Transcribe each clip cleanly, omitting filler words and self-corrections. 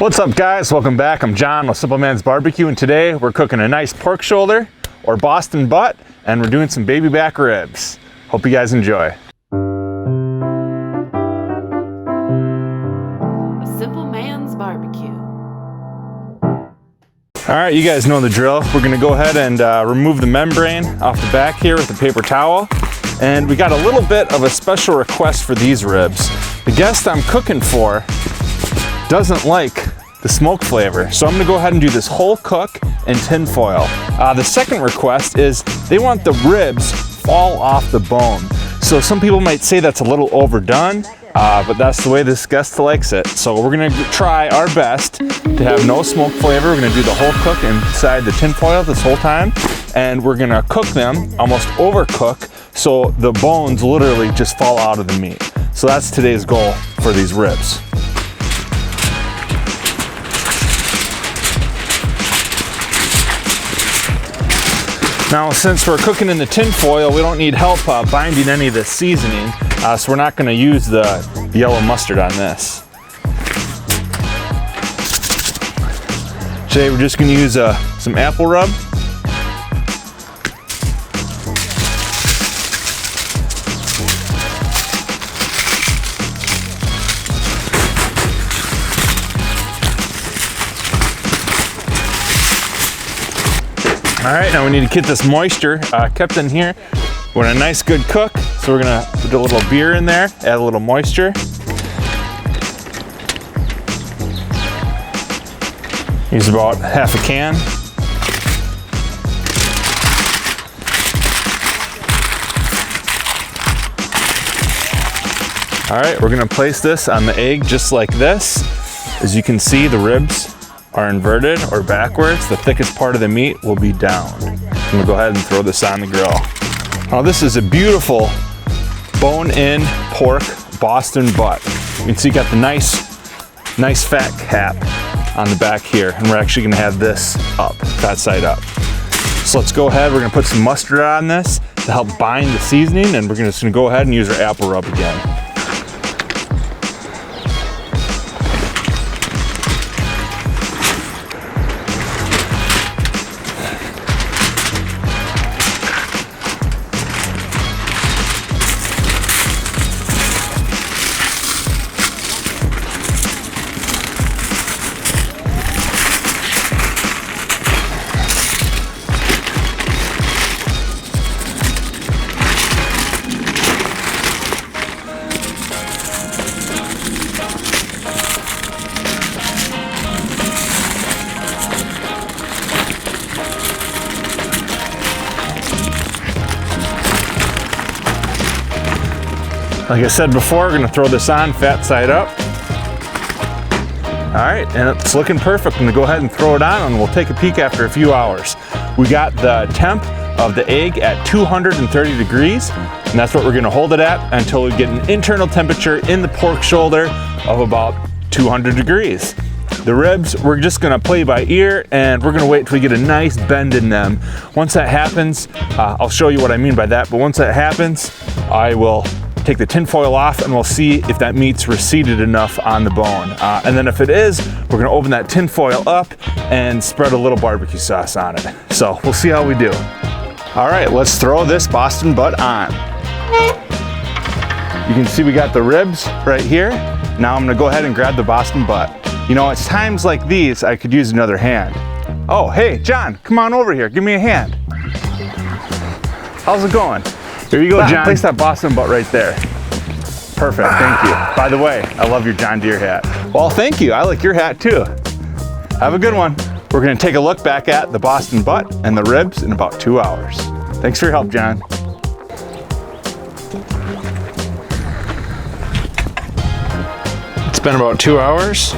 What's up guys, welcome back. I'm John with Simple Man's Barbecue, and today we're cooking a nice pork shoulder or Boston butt, and we're doing some baby back ribs. Hope you guys enjoy. A Simple Man's Barbecue. All right, you guys know the drill. We're gonna go ahead and remove the membrane off the back here with a paper towel. And we got a little bit of a special request for these ribs. The guest I'm cooking for doesn't like the smoke flavor, so I'm gonna go ahead and do this whole cook in tin foil. The second request is they want the ribs fall off the bone. So some people might say that's a little overdone, but that's the way this guest likes it. So we're gonna try our best to have no smoke flavor. We're gonna do the whole cook inside the tin foil this whole time, and we're gonna cook them, almost overcook, so the bones literally just fall out of the meat. So that's today's goal for these ribs. Now, since we're cooking in the tin foil, we don't need help binding any of the seasoning, so we're not gonna use the yellow mustard on this. Today we're just gonna use some apple rub. All right, now we need to get this moisture kept in here. We want a nice good cook, so we're gonna put a little beer in there, add a little moisture. Use about half a can. All right, we're gonna place this on the egg just like this. As you can see, the ribs are inverted or backwards. The thickest part of the meat will be down. I'm gonna go ahead and throw this on the grill. Now this is a beautiful bone-in pork Boston butt. You can see you got the nice fat cap on the back here, and we're actually gonna have this up, that side up. So let's go ahead, we're gonna put some mustard on this to help bind the seasoning, and we're just gonna go ahead and use our apple rub again. Like I said before, we're gonna throw this on fat side up. All right, and it's looking perfect. I'm gonna go ahead and throw it on, and we'll take a peek after a few hours. We got the temp of the egg at 230 degrees, and that's what we're gonna hold it at until we get an internal temperature in the pork shoulder of about 200 degrees. The ribs, we're just gonna play by ear, and we're gonna wait till we get a nice bend in them. Once that happens, I'll show you what I mean by that, but once that happens, I will take the tin foil off, and we'll see if that meat's receded enough on the bone. And then if it is, we're gonna open that tin foil up and spread a little barbecue sauce on it. So we'll see how we do. All right, let's throw this Boston butt on. You can see we got the ribs right here. Now I'm gonna go ahead and grab the Boston butt. You know, it's times like these I could use another hand. Oh, hey, John, come on over here, give me a hand. How's it going? Here you go, John. Place that Boston butt right there. Perfect, thank you. By the way, I love your John Deere hat. Well, thank you, I like your hat too. Have a good one. We're gonna take a look back at the Boston butt and the ribs in about 2 hours. Thanks for your help, John. It's been about 2 hours.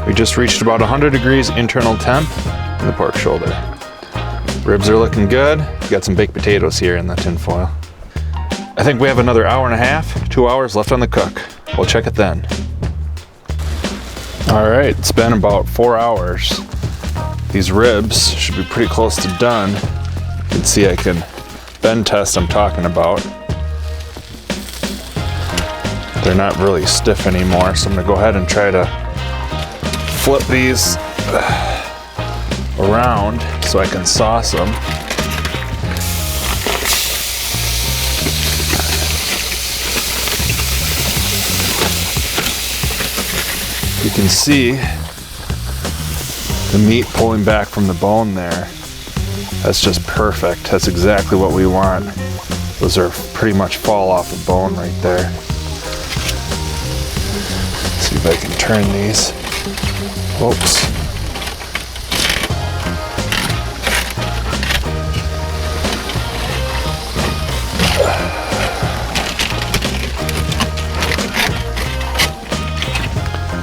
We just reached about 100 degrees internal temp in the pork shoulder. Ribs are looking good. We got some baked potatoes here in the tin foil. I think we have another hour and a half, 2 hours left on the cook. We'll check it then. All right, it's been about 4 hours. These ribs should be pretty close to done. You can see I can bend test I'm talking about. They're not really stiff anymore, so I'm gonna go ahead and try to flip these around so I can sauce them. You can see the meat pulling back from the bone there. That's just perfect. That's exactly what we want. Those are pretty much fall off the bone right there. Let's see if I can turn these. Oops.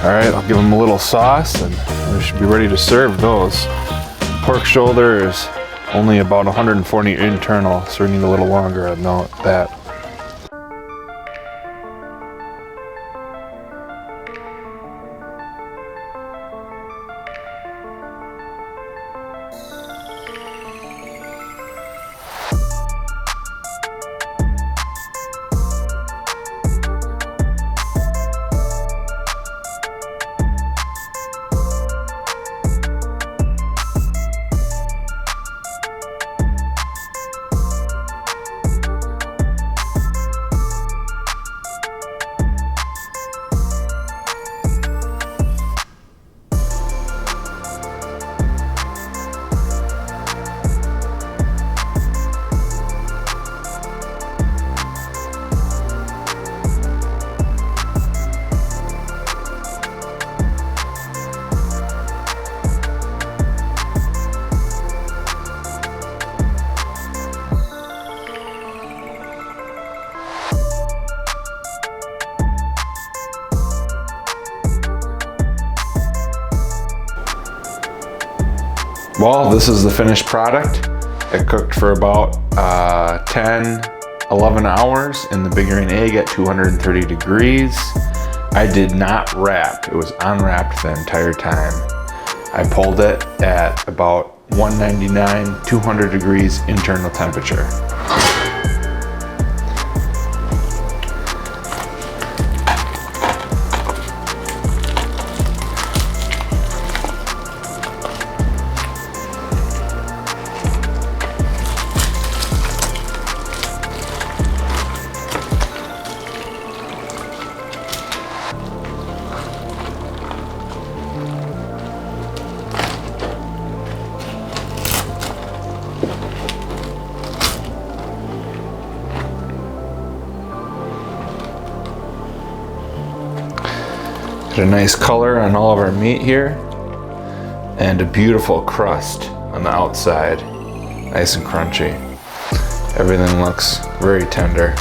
All right, I'll give them a little sauce and we should be ready to serve those. Pork shoulder is only about 140 internal, so we need a little longer. I know that. Well, this is the finished product. It cooked for about 10, 11 hours in the Big Green Egg at 230 degrees. I did not wrap. It was unwrapped the entire time. I pulled it at about 199, 200 degrees internal temperature. Got a nice color on all of our meat here and a beautiful crust on the outside, nice and crunchy. Everything looks very tender.